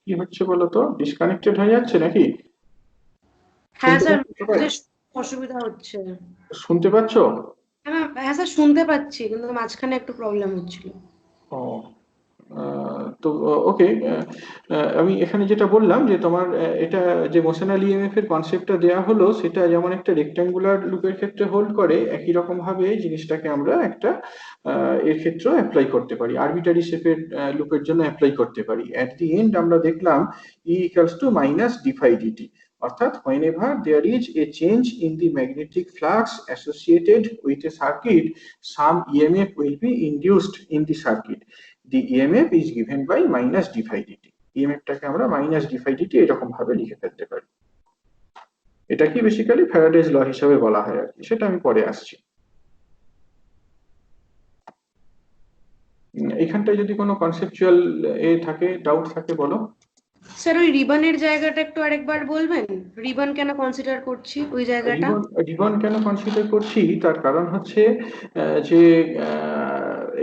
কি হচ্ছে বলতো, ডিসকানেক্টেড হয়ে যাচ্ছে নাকি? হ্যাঁ স্যার, অসুবিধা হচ্ছে। শুনতে পাচ্ছ? হ্যাঁ স্যার শুনতে পাচ্ছি, কিন্তু মাঝখানে একটু প্রবলেম হচ্ছিল। ও তো ওকে, আমি এখানে যেটা বললাম যে তোমার এটা যে মোশনাল ইএমএফ এর কনসেপ্টটা দেওয়া হলো সেটা যেমন একটা রেক্ট্যাঙ্গুলার লুপের ক্ষেত্রে হোল্ড করে, একই রকম ভাবে জিনিসটাকে আমরা একটা এর ক্ষেত্রেও অ্যাপ্লাই করতে পারি, আরবিটারি শেপের লুপের জন্য অ্যাপ্লাই করতে পারি। অ্যাট দি এন্ড আমরা দেখলাম E equals to minus d phi dt, অর্থাৎ whenever there is a change in the magnetic flux associated with a circuit, some EMF will be induced in the circuit. The EMF is given by minus d phi dt. EMF টাকে আমরা minus d phi dt এরকম ভাবে লিখে ফেলতে পারি। এটা কি basically ফ্যারাডেজ ল হিসেবে বলা হয় আর কি, সেটা আমি পরে আসছি। এখানটায় যদি কোনো কনসেপচুয়াল থাকে, ডাউট থাকে বলো। স্যার ওই রিবনের জায়গাটা একটু আরেকবার বলবেন, রিবন কেন কনসিডার করছি ওই জায়গাটা? রিবন কেন কনসিডার করছি তার কারণ হচ্ছে যে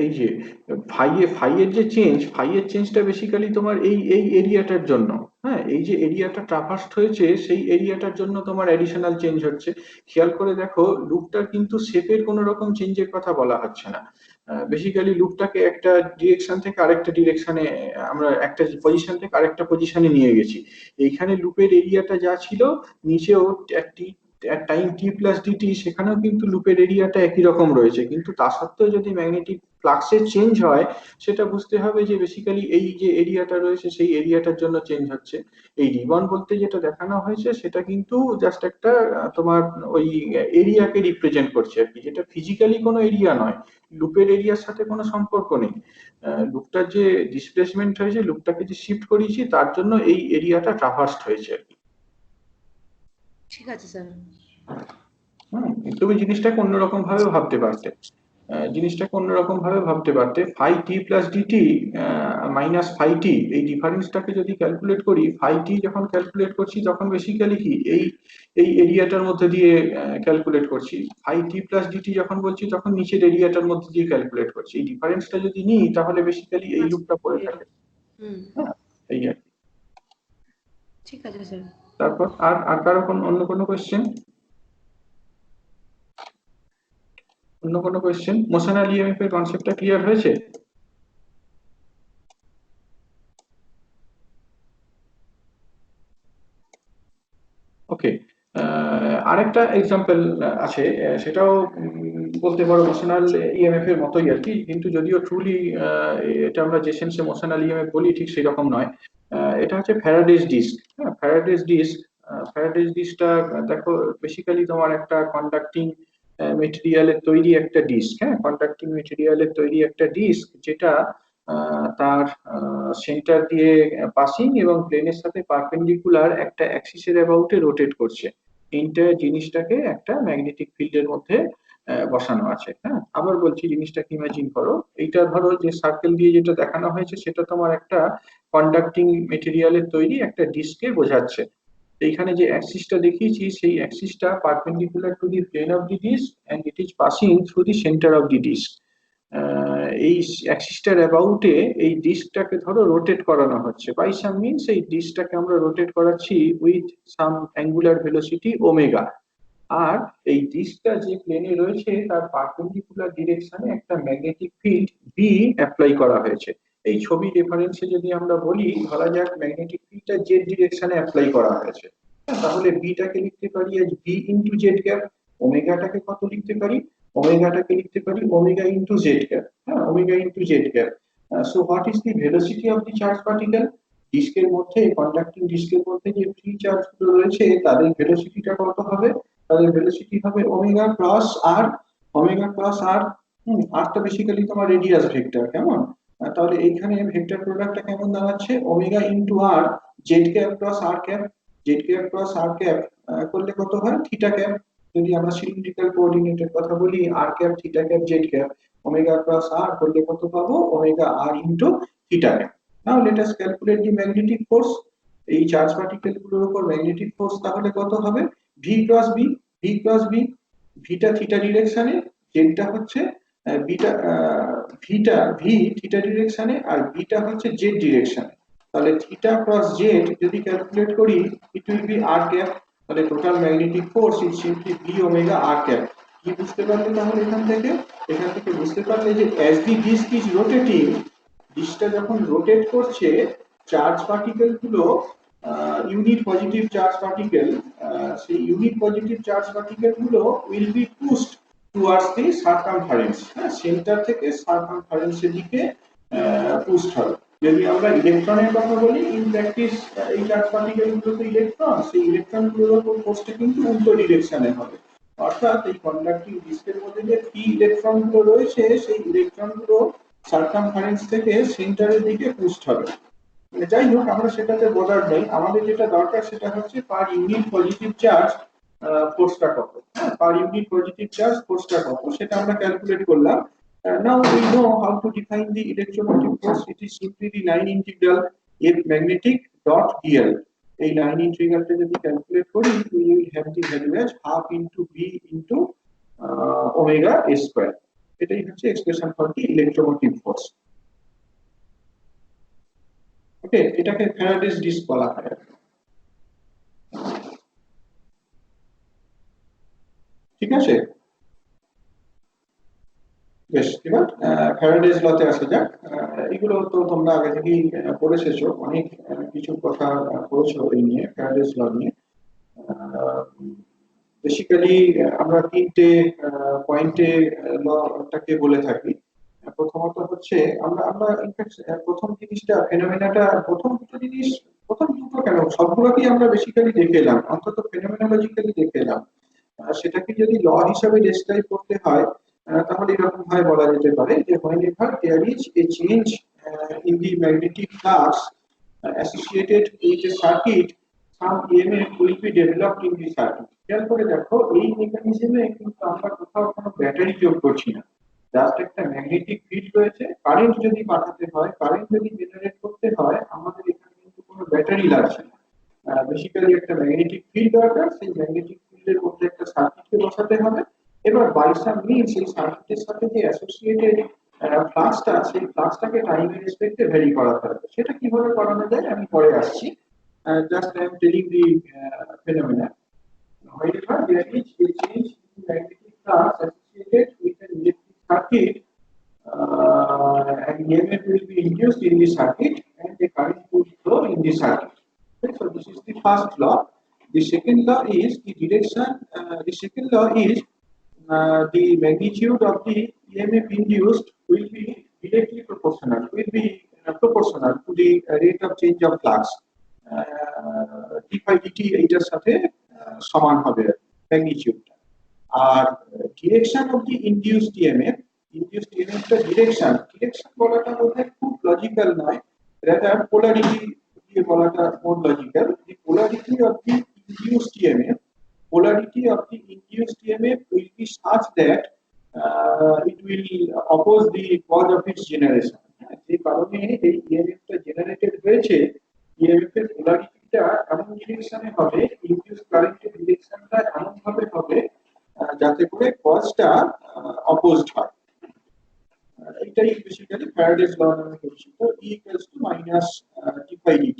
এই যে ফাই এর যে ফাই এর চেঞ্জটা বেসিক্যালি তোমার এই এই এরিয়াটার জন্য, হ্যাঁ এই যে এরিয়াটা ট্রাভার্সড হয়েছে সেই এরিয়াটার জন্য তোমার অ্যাডিশনাল চেঞ্জ হচ্ছে। খেয়াল করে দেখো লুপটার কিন্তু শেপের কোনো রকম চেঞ্জের কথা বলা হচ্ছে না, বেসিক্যালি লুপটাকে একটা ডিরেকশন থেকে আরেকটা ডিরেকশনে, আমরা একটা পজিশন থেকে আরেকটা পজিশনে নিয়ে গেছি। এইখানে লুপের এরিয়াটা যা ছিল নিচেও টাইম টি প্লাস ডিটি, সেখানেও কিন্তু লুপের এরিয়াটা একই রকম রয়েছে, কিন্তু তা সত্ত্বেও যদি ম্যাগনেটিক ফ্লাক্সের চেঞ্জ হয় সেটা বুঝতে হবে যে বেসিক্যালি এই যে এরিয়াটা রয়েছে সেই এরিয়াটার জন্য চেঞ্জ হচ্ছে। এই রিবন বলতে যেটা দেখানো হয়েছে সেটা কিন্তু জাস্ট একটা তোমার ওই এরিয়াকে রিপ্রেজেন্ট করছে আর কি, যেটা ফিজিক্যালি কোনো এরিয়া নয়, লুপের এরিয়ার সাথে কোনো সম্পর্ক নেই। লুপটার যে ডিসপ্লেসমেন্ট হয়েছে, লুপটাকে যে শিফট করিয়েছি তার জন্য এই এরিয়াটা ট্রাভার্সড হয়েছে আর কি। ঠিক আছে স্যার। তুমি জিনিসটাকে অন্যরকম ভাবে ভাবতে পারতে, ফাই টি প্লাস ডিটি মাইনাস ফাই টি, এই ডিফারেন্সটাকে যদি ক্যালকুলেট করি, ফাই টি যখন ক্যালকুলেট করছি তখন বেসিক্যালি কি এই এই এরিয়াটার মধ্যে দিয়ে ক্যালকুলেট করছি, ফাই টি প্লাস ডিটি যখন বলছি তখন নিচের এরিয়াটার মধ্যে দিয়ে ক্যালকুলেট করছি। এই ডিফারেন্সটা যদি নিই তাহলে বেসিক্যালি এই লুপটা পড়ে থাকে। হ্যাঁ এই আর কি। ঠিক আছে স্যার। তারপর আর কারো অন্য কোনো কোয়েশ্চেন? অন্য কোনো কোয়েশ্চেন? মোশনাল ইএমএফ এর কনসেপ্টটা ক্লিয়ার হয়েছে? ওকে, আরেকটা এক্সাম্পল আছে, সেটাও বলতে পারো মোশনাল ইএমএফ এর মতোই আর কি, কিন্তু যদিও ট্রুলি এটা আমরা যে সেন্সে মোশনাল ইএমএফ বলি ঠিক সেই রকম নয়। এটা হচ্ছে ফ্যারাডেজ ডিস্ক। হ্যাঁ ফ্যারাডেজ ডিস্কটা দেখো বেসিক্যালি তোমার একটা কন্ডাক্টিং মেটেরিয়ালের তৈরি একটা ডিস্ক, হ্যাঁ কন্ডাক্টিং মেটেরিয়ালের তৈরি একটা ডিস্ক, যেটা তার সেন্টার দিয়ে পাসিং এবং প্লেনের সাথে পারপেন্ডিকুলার একটা অ্যাক্সিসের অ্যাবাউটে রোটেট করছে। এন্টায়ার জিনিসটাকে একটা ম্যাগনেটিক ফিল্ডের মধ্যে বসানো আছে। হ্যাঁ আবার বলছি জিনিসটাকে ইমাজিন করো, এইটা ধরো যে সার্কেল দিয়ে যেটা দেখানো হয়েছে সেটা তোমার একটা কন্ডাক্টিং মেটেরিয়ালের তৈরি একটা ডিস্ককে বোঝাচ্ছে। এইখানে যে অ্যাক্সিসটা দেখিয়েছি সেই অ্যাক্সিসটা perpendicular to the plane of the disc and it is passing through the centre of the disc. এই অ্যাক্সিসটার অ্যাবাউটে এই ডিস্কটাকে ধরো রোটেট করানো হচ্ছে, বাই সাম মিনস এই ডিস্কটাকে আমরা রোটেট করাচ্ছি with some angular velocity omega. আর এই ডিস্কটা যে প্লেনে রয়েছে তার পারপেন্ডিকুলার ডিরেকশনে একটা ম্যাগনেটিক ফিল্ড বি অ্যাপ্লাই করা হয়েছে। এই ছবি রেফারেন্সে যদি আমরা বলি, ধরা যাক ম্যাগনেটিক ফিল্ডটা জেড ডিরেকশনে অ্যাপ্লাই করা হয়েছে, তাহলে বিটাকে লিখতে পারি আজ বি ইনটু জেড গ্যাপ, ওমেগাটাকে কত লিখতে পারি, ওমেগাটাকে লিখতে পারি ওমেগা ইনটু জেড গ্যাপ। হ্যাঁ omega into Z gap. So what is the velocity of the charge particle? ডিস্কের মধ্যে, কন্ডাক্টিং ডিস্কের মধ্যে যে ফ্রি চার্জ গুলো রয়েছে তাদের ভেলোসিটিটা কত হবে? তাদের ভেলোসিটি হবে ওমেগা প্লাস আর, ওমেগা প্লাস আর। আরটা বেসিক্যালি তোমার রেডিয়াস ভেক্টর, কেমন? তাহলে এইখানে ভেক্টর প্রোডাক্টটা কেমন দাঁড়াচ্ছে, ওমেগা ইনটু আর জেড ক্যাপ ক্রস আর ক্যাপ, জেড ক্যাপ ক্রস আর ক্যাপ করলে কত হয় থিটা ক্যাপ। যদি আমরা সিলিন্ড্রিক্যাল কোঅর্ডিনেটের কথা বলি r cap theta cap z cap, omega cross r করলে কত পাবো, omega r into theta cap. Now let us calculate the magnetic force. এই চার্জ পার্টিকেল গুলোর উপর ম্যাগনেটিক ফোর্স তাহলে কত হবে, V cross B, V cross B, ভিটা থিটা ডিরেকশনে, জেডটা হচ্ছে বিটা, ভিটা ভি থিটা ডিরেকশনে আর বিটা হচ্ছে জেড ডিরেকশনে। তাহলে থিটা ক্রস জেড যদি ক্যালকুলেট করি it will be R cap. তাহলে total magnetic force is simply V omega r cap. কি বুঝতে পারলে তাহলে এখান থেকে বুঝতে পারলে যে as the disc is rotating, ডিস্কটা যখন রোটেট করছে চার্জ পার্টিকেল গুলো, ইউনিট পজিটিভ চার্জ পার্টিকেল, সেই ইউনিট পজিটিভ চার্জ পার্টিকেল গুলো will be pushed towards the circumference, centre থেকে সার্কামফারেন্সের দিকে পুশড হবে। যদি আমরা ইলেকট্রনের কথা বলি, ইন প্র্যাকটিস এই চার্জ পার্টিকেল গুলো তো ইলেকট্রন, সেই ইলেকট্রন গুলোর উপর ফোর্সটা কিন্তু উল্টো ডিরেকশনে হবে। অর্থাৎ এই কন্ডাক্টিং ডিস্কের মধ্যে যে ফ্রি ইলেকট্রন গুলো রয়েছে সেই ইলেকট্রন গুলো সার্কামফারেন্স থেকে সেন্টারের দিকে পুশড হবে। যাই হোক আমরা সেটাতে বোঝার নেই, আমাদের যেটা দরকার সেটা হচ্ছে পার ইউনিট পজিটিভ চার্জ ফোর্সটা কত, পার ইউনিট পজিটিভ চার্জ ফোর্সটা কত সেটা আমরা ক্যালকুলেট করলাম। Now we know how to define the electromotive force. It is simply the line integral F magnetic dot dl. এই লাইন ইন্টিগ্রালটা যদি ক্যালকুলেট করি we will have the value as half into v into omega a square. এটাই হচ্ছে expression for the electromotive force. Okay, এটাকে Faraday's disk বলা হয়। ঠিক আছে, বেশ, এবার ফ্যারাডেস লতে আসা যাক। এগুলো তো তোমরা আগে থেকেই পড়ে এসেছো, অনেক কিছু কথা পড়েছো এই নিয়ে, ফ্যারাডেস ল নিয়ে। বেসিক্যালি আমরা তিনটে পয়েন্টে লটাকে বলে থাকি। প্রথমত হচ্ছে আমরা আমরা ইনফ্যাক্ট প্রথম জিনিসটা ফেনোমেনাটা, প্রথম দুটো জিনিস, প্রথম দুটো কেন সবগুলোকেই আমরা বেসিক্যালি দেখে এলাম, অন্তত ফেনোমেনোলজিক্যালি দেখে এলাম। সেটাকে যদি ল হিসাবে ডেসক্রাইব করতে হয় তাহলে এরকম ভাবে বলা যেতে পারে যে whenever there is a change in the magnetic flux associated with a circuit, some EMF will be developed in the circuit. খেয়াল করে দেখো এই মেকানিজমে কিন্তু আমরা কোথাও কোনো ব্যাটারি যোগ করছি না, জাস্ট একটা ম্যাগনেটিক ফিল্ড রয়েছে, কারেন্ট যদি পাঠাতে হয়, কারেন্ট যদি জেনারেট করতে হয়, আমাদের এখানে কিন্তু কোনো ব্যাটারি লাগছে না। বেসিক্যালি একটা ম্যাগনেটিক ফিল্ড দরকার, সেই ম্যাগনেটিক ফিল্ডের মধ্যে একটা সার্কিটকে বসাতে হবে। এবার বাই সাম মিনস সেই সার্কিটের সাথে যে অ্যাসোসিয়েটেড ফ্লাক্সটা, সেই ফ্লাক্সটাকে টাইমের রেসপেক্টে ভ্যারি করাতে হবে। সেটা কিভাবে করানো যায় আমি পরে আসছি, just I am telling the phenomena. Whenever there is a change in magnetic flux associated with an electric circuit, an EMF will be induced in the circuit and the current will flow in the circuit. Okay, so this is the first law. The second law is the direction. The second law is the magnitude of the EMF induced will be directly proportional. Will be proportional to the rate of change of flux. d phi dt এইটার সাথে সমান হবে ম্যাগনিটিউডটা। আর direction of the induced EMF, induced ইএমএফটা direction, direction বলাটা বোধহয় খুব লজিক্যাল নয়, রাদার পোলারিটি দিয়ে বলাটা more logical. The polarity of the induced EMF, polarity of the induced EMF will be such that it will oppose the cause of its generation. যে কারণে এই ইএমএফটা জেনারেটেড হয়েছে, ইএমএফ এর পোলারিটিটা এমন ডিরেকশনে হবে, ইনডিউসড কারেন্টের ডিরেকশনটা এমন ভাবে হবে যাতে করে কজটা অপোজড হয়। এটাই বেসিক্যালি ফ্যারাডেস ল নামে পরিচিত, E - d phi dt।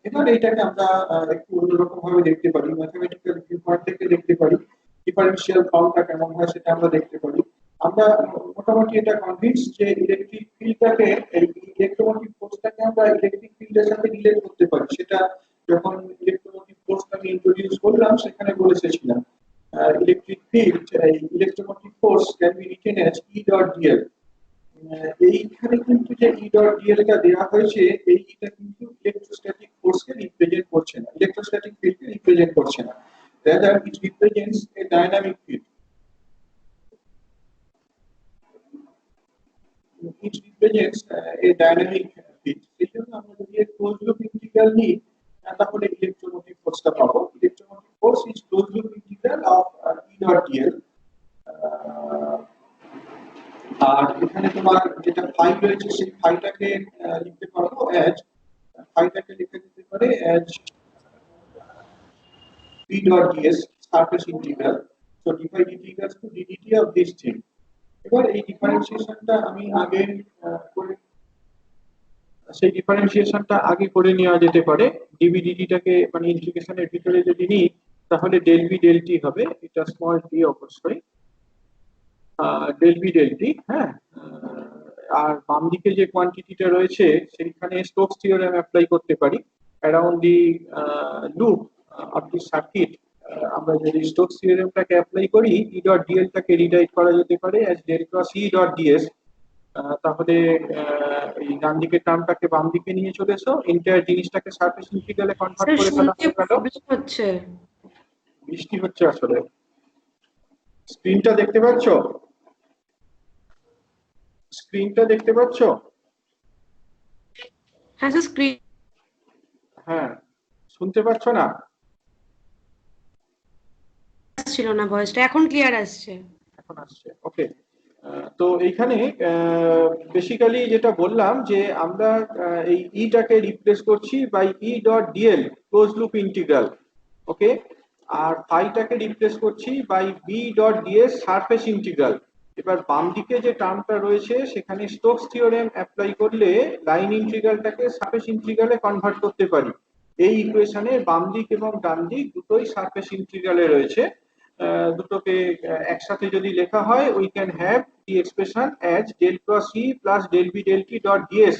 এবার এটাকে আমরা একটু অন্যরকম ভাবে দেখতে পারি, ম্যাথমেটিক্যাল ভিউ পয়েন্ট থেকে দেখতে পারি, ডিফারেনশিয়াল ফর্মটা কেমন হয় সেটা আমরা দেখতে পারি। আমরা মোটামুটি এটা কনভিন্স যে ইলেকট্রিক ফিল্ডটাকে, এই ইলেকট্রোমোটিভ ফোর্সটাকে আমরা ইলেকট্রিক ফিল্ডের সাথে রিলেট করতে পারি। সেটা যখন ইলেকট্রোমোটিভ ফোর্সটা আমি ইন্ট্রোডিউস করলাম সেখানে বলে এসেছিলাম electric field, electromotive force can be written as E dot dl। এইখানে কিন্তু যে E ডট dl টা দেওয়া হয়েছে, এইটা কিন্তু ইলেকট্রোস্ট্যাটিক ফোর্সকে রিপ্রেজেন্ট করছে না, ইলেকট্রোস্ট্যাটিক ফিল্ডকে রিপ্রেজেন্ট করছে না, rather it represents a dynamic field. it represents a dynamic field. সেই জন্য আমরা যদি ক্লোজ লুপ ইন্টিগ্রাল নিই তাহলে ইলেকট্রোমোটিভ ফোর্সটা পাবো। Electromotive force is close loop integral of E dot dl। আর এখানে তোমার যেটা ফাই রয়েছে সেই ফাইটাকে লিখতে পারবো অ্যাজ, ফাইটাকে লিখে দিতে পারে as B dot ds surface integral, so dy dt equals to ddt of this thing। এবার এই ডিফারেন্সিয়েশনটা আমি আগে করে সেই ডিফারেন্সিয়েশনটা আগে করে নেওয়া যেতে পারে। ডিবি ডিটিটাকে মানে ইন্টিগ্রেশনের ভিতরে যদি নিই তাহলে ডেল বি ডেল টি হবে, এটা স্মল টি অবশ্যই, ডেল বি ডেল টি। হ্যাঁ, আর বাম দিকে যে কোয়ান্টিটিটা রয়েছে সেইখানে স্টোকস থিওরেম অ্যাপ্লাই করতে পারি around the loop of the circuit. আমরা যদি স্টোকস থিওরেমটাকে অ্যাপ্লাই করি ই ডট ডিএল টাকে রিরাইট করা যেতে পারে as del cross E dot d s. তাহলে এই ডান দিকের টার্মটাকে বাম দিকে নিয়ে চলে এসো, এন্টায়ার জিনিসটাকে সারফেস ইন্টিগ্রালে কনভার্ট করে ফেলা হচ্ছে। বৃষ্টি হচ্ছে আসলে। স্ক্রিনটা দেখতে পাচ্ছো? স্ক্রিনটা দেখতে পাচ্ছো? হ্যাঁ স্যার, স্ক্রিন। হ্যাঁ, শুনতে পাচ্ছো না? ছিল না ভয়েসটা, এখন ক্লিয়ার আসছে। এখন আসছে, ওকে। তো এইখানে বেসিক্যালি যেটা বললাম যে আমরা এই ইটাকে রিপ্লেস করছি by E dot DL close loop integral, okay. আর ফাইটাকে রিপ্লেস করছি by B dot DS surface integral. এবার বাম দিকে যে টার্মটা রয়েছে সেখানে স্টোকস থিওরেম অ্যাপ্লাই করলে লাইন ইন্টিগ্রালটাকে সারফেস ইন্টিগ্রালে কনভার্ট করতে পারি। এই ইকুয়েশনে বাম দিক এবং ডান দিক দুটোই সারফেস ইন্টিগ্রালে রয়েছে। দুটোকে একসাথে যদি লেখা হয় we can have the expression as del cross E plus del B del T dot d s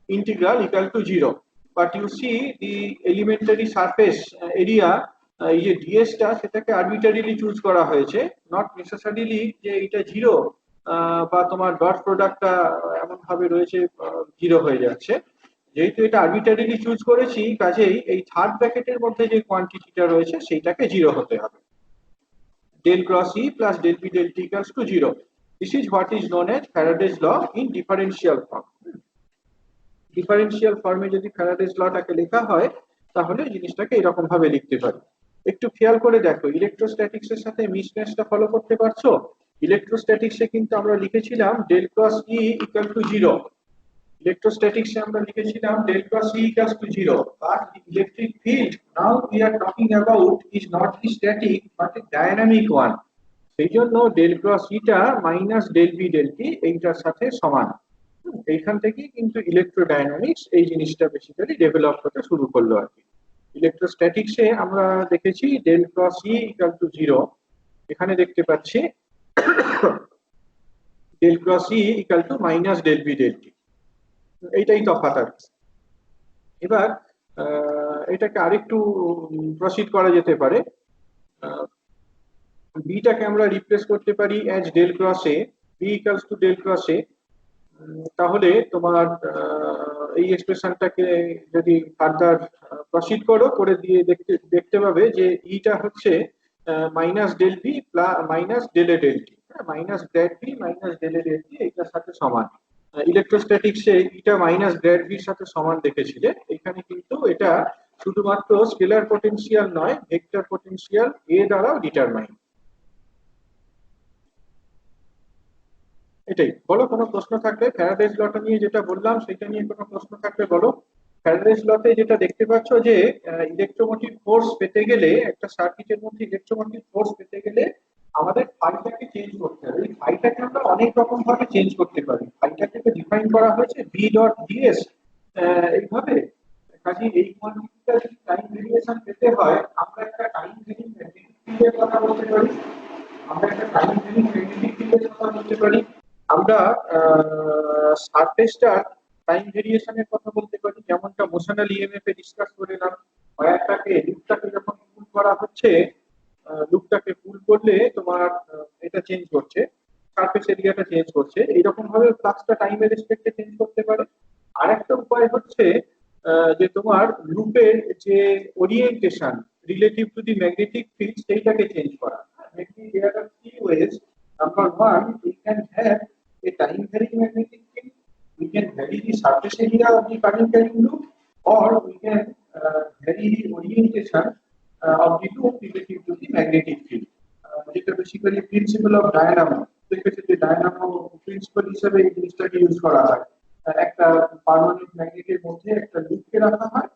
integral equal to 0। But you see the elementary surface area, এই যে ডিএসটা সেটাকে আরবিটারিলি চুজ করা হয়েছে, নট নেসেসারিলি যে এটা 0 বা তোমার ডট প্রোডাক্টটা এমন ভাবে রয়েছে 0 হয়ে যাচ্ছে। যেহেতু এটা আরবিটারিলি চুজ করেছি কাজেই এই থার্ড ব্র্যাকেটের মধ্যে যে কোয়ান্টিটিটা রয়েছে সেইটাকে 0 হতে হবে। Del cross E plus del B del T equals to 0. This is what is known as Faraday's law in differential form. Differential ফর্মে যদি ফ্যারাডেজ লটাকে লেখা হয় তাহলে জিনিসটাকে এরকম ভাবে লিখতে পারি। একটু খেয়াল করে দেখো ইলেকট্রোস্ট্যাটিক্স এর সাথে মিসম্যাচটা ফলো করতে পারছো? ইলেকট্রোস্ট্যাটিক্সে কিন্তু আমরা লিখেছিলাম del cross E equal to 0। ইলেকট্রোস্ট্যাটিক্সে আমরা লিখেছিলাম del cross E equal to 0, but the electric field now we are talking about is not the static but a dynamic one। সেই জন্য ডেল ক্রস ইটা minus del B del T এইটার সাথে সমান। এইখান থেকে কিন্তু ইলেকট্রোডাইনামিক্স এই জিনিসটা বেসিক্যালি ডেভেলপ হতে শুরু করলো আর কি। ইলেকট্রোস্ট্যাটিক্সে আমরা দেখেছি del cross E equal to 0, এখানে দেখতে পাচ্ছি del cross E equal to minus del B del t, এইটাই তফাৎ আর কি। এবার এটাকে আরেকটু প্রসিড করা যেতে পারে। বিটাকে আমরা রিপ্লেস করতে পারি as del cross A, B equals to del cross A. তাহলে তোমার এই এক্সপ্রেশনটাকে যদি ফার্দার প্রসিড করো করে দিয়ে দেখতে পাবে যে ইটা হচ্ছে minus del B plus minus del A del t, minus grad B minus del A del t এটার সাথে সমান। ইলেকট্রোস্ট্যাটিক্সে এটা মাইনাস গ্র্যাড বির সাথে সমান দেখেছিলে, এখানে কিন্তু এটা শুধুমাত্র স্কেলার পটেনশিয়াল নয়, ভেক্টর পটেনশিয়াল এ দ্বারাও ডিটারমাইন। এটাই বলো, কোনো প্রশ্ন থাকলে ফ্যারাডেজ লটা নিয়ে যেটা বললাম সেটা নিয়ে কোনো প্রশ্ন থাকলে বলো। ফ্যারাডেজ লতে যেটা দেখতে পাচ্ছ যে ইলেকট্রোমোটিভ ফোর্স পেতে গেলে একটা সার্কিটের মধ্যে ইলেকট্রোমোটিভ ফোর্স পেতে গেলে আমাদের ফাইটাকে চেঞ্জ করতে হবে। এই ফাইটাকে আমরা অনেক রকম ভাবে চেঞ্জ করতে পারি। ফাইটাকে তো ডিফাইন করা হয়েছে বি ডট ডিএস এইভাবে। কাজে এই কোয়ান্টিটিটা যদি টাইম ভেরিয়েশন পেতে হয় আমরা একটা টাইম ভেরিং ম্যাগনেটিক ফিল্ডের কথা বলতে পারি, আমরা একটা টাইম ভেরিং ম্যাগনেটিক ফিল্ডের কথা বলতে পারি, আমরা সারফেসটার টাইম ভেরিয়েশনের কথা বলতে পারি, যেমনটা মোশনাল ইএমএফ এ ডিসকাস করলাম। ওয়্যারটাকে লুপটাকে যখন পুল করা হচ্ছে, লুপটাকে পুল করলে তোমার এটা চেঞ্জ করছে, সারফেস এরিয়াটা চেঞ্জ করছে, এইরকম ভাবে ফ্লাক্সটা টাইমের রেসপেক্টে চেঞ্জ করতে পারে। আরেকটা উপায় হচ্ছে যে তোমার লুপের যে orientation relative to the magnetic field সেইটাকে চেঞ্জ করা। There are three ways. Number one, we can have a time varying magnetic field. can vary the surface area of the current carrying loop, or we can vary the orientation of the loop relative to the magnetic field. যেটা basically principal of Dynamo, দেখেছি যে Dynamo principal হিসেবে এই জিনিসটাকে use করা হয়। একটা permanent ম্যাগনেটের মধ্যে একটা লুপকে রাখা হয়,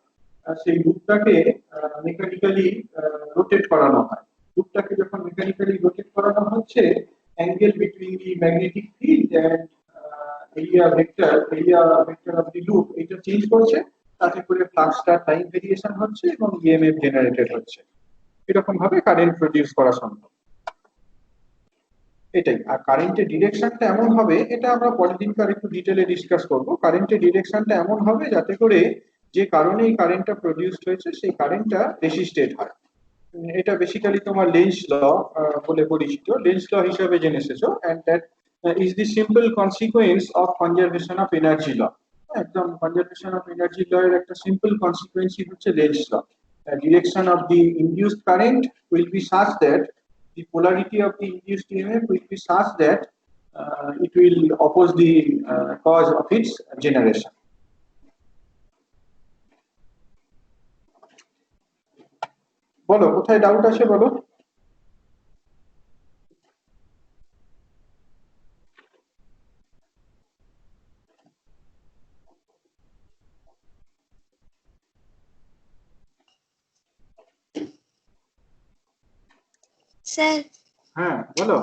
সেই লুপটাকে মেকানিক্যালি রোটেট করানো হয়। লুপটাকে যখন মেকানিক্যালি রোটেট করানো হচ্ছে, angle between the magnetic field and area vector of the loop এটা চেঞ্জ করছে, তাতে করে ফ্লাক্সটা টাইম ভেরিয়েশন হচ্ছে এবং ইএমএফ জেনারেটেড হচ্ছে। এরকম ভাবে কারেন্ট প্রডিউস করা সম্ভব। এটাই। আর কারেন্টের ডিরেকশনটা এমন হবে, এটা আমরা পরের দিনকার একটু ডিটেলে ডিসকাস করব। কারেন্টের ডিরেকশনটা এমন হবে যাতে করে যে কারণে এই কারেন্টটা প্রডিউসড হয়েছে সেই কারেন্টটা রেসিস্টেড হয়। এটা বেসিক্যালি তোমার লেন্স ল বলে পরিচিত, লেন্স ল হিসেবে জেনে এসেছো, and that is the simple consequence of conservation of energy law. একদম কনজারভেশন অফ এনার্জি ল এর একটা সিম্পল কনসিকুয়েন্সই হচ্ছে Lenz law. Direction of the induced current will be such that the polarity of the induced EMF will be such that it will oppose the cause of its generation. বলো কোথায় doubt আছে বলো। Sir হ্যাঁ বলো।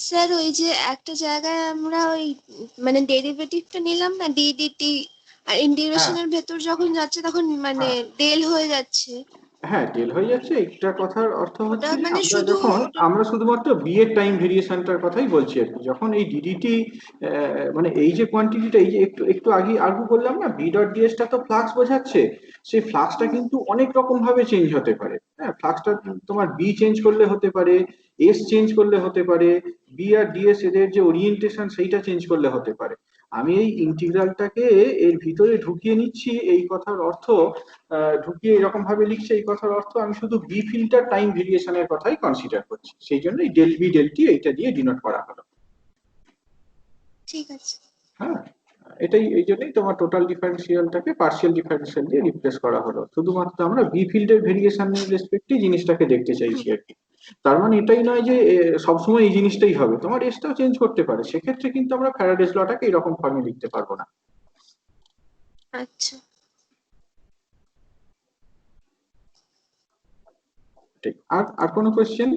Sir ওই যে একটা জায়গায় আমরা ওই মানে ডেরিভেটিভটা নিলাম না ডিডিটি, আর ইন্টিগ্রেশনের ভেতর যখন যাচ্ছে তখন মানে ডেল হয়ে যাচ্ছে। হ্যাঁ ডেল হয়ে যাচ্ছে, একটা কথার অর্থ হচ্ছে মানে আমরা শুধু যখন ওটা আমরা শুধুমাত্র বি এর টাইম ভেরিয়েশনটার কথাই বলছি আর কি। যখন এই ডিডিটি মানে এই যে কোয়ান্টিটিটা, এই যে একটু একটু আগে আর্গু করলাম না, বি ডট ডিএস টা তো ফ্লাক্স বোঝাচ্ছে, সেই ফ্লাক্সটা কিন্তু অনেক রকম ভাবে চেঞ্জ হতে পারে। হ্যাঁ ফ্লাক্সটা তোমার বি চেঞ্জ করলে হতে পারে, এস চেঞ্জ করলে হতে পারে, বি আর ডিএস এদের যে ওরিয়েন্টেশন সেইটা চেঞ্জ করলে হতে পারে। আমি এই ইন্টিগ্রালটাকে এর ভিতরে ঢুকিয়ে নিচ্ছি, এই কথার অর্থ ঢুকিয়ে এরকম ভাবে লিখছে, এই কথার অর্থ আমি শুধু বি ফিল্টার টাইম ভেরিয়েশনের কথাই কনসিডার করছি, সেই জন্য ডেল বি ডেল টি এইটা দিয়ে ডিনোট করা হলো। ঠিক আছে। হ্যাঁ এটাই, এই জন্যই তোমার টোটাল ডিফারেন্সিয়ালটাকে পার্শিয়াল ডিফারেন্সিয়াল দিয়ে রিপ্লেস করা হলো। শুধুমাত্র আমরা বি ফিল্ডের ভেরিয়েশনের রেসপেক্টে জিনিসটাকে দেখতে চাইছি আর কি। তার মানে এটাই নয় যে সবসময় এই জিনিসটাই হবে, তোমার এসটাও চেঞ্জ করতে পারে, সেক্ষেত্রে কিন্তু আমরা ফ্যারাডেস লটাকে এরকম ফর্মে লিখতে পারবো না। আচ্ছা ঠিক। আর আর কোনো কোশ্চেন?